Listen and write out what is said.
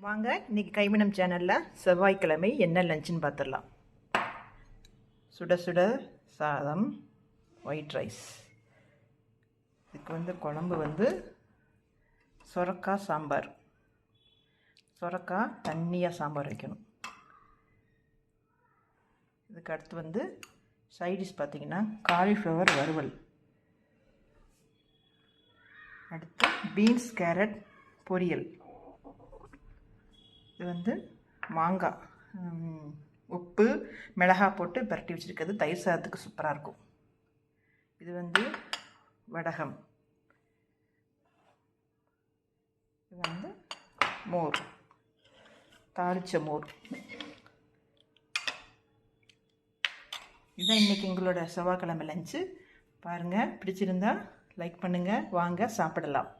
வாங்க இன்றைக்கி கைமணம் சேனலில் செவ்வாய்க்கிழமை என்ன லஞ்சுன்னு பார்த்துடலாம். சுட சுட சாதம், ஒயிட் ரைஸ். இதுக்கு குழம்பு சொரக்காய் சாம்பார். சொரக்காய் தண்ணியாக சாம்பார் வைக்கணும். இதுக்கு அடுத்து சைடிஷ் பார்த்திங்கன்னா காலிஃப்ளவர் வறுவல். அடுத்து பீன்ஸ் கேரட் பொரியல். இது மாங்காய் உப்பு மிளகாய் போட்டு பரட்டி வச்சுருக்கிறது தயிர் சாதத்துக்கு சூப்பராக இருக்கும். இது வடகம். இது மோர், தாளிச்ச மோர். இதுதான் இன்றைக்கி எங்களோட செவ்வாய்க்கிழமை லஞ்சு. பாருங்கள், பிடிச்சிருந்தா லைக் பண்ணுங்கள். வாங்க சாப்பிடலாம்.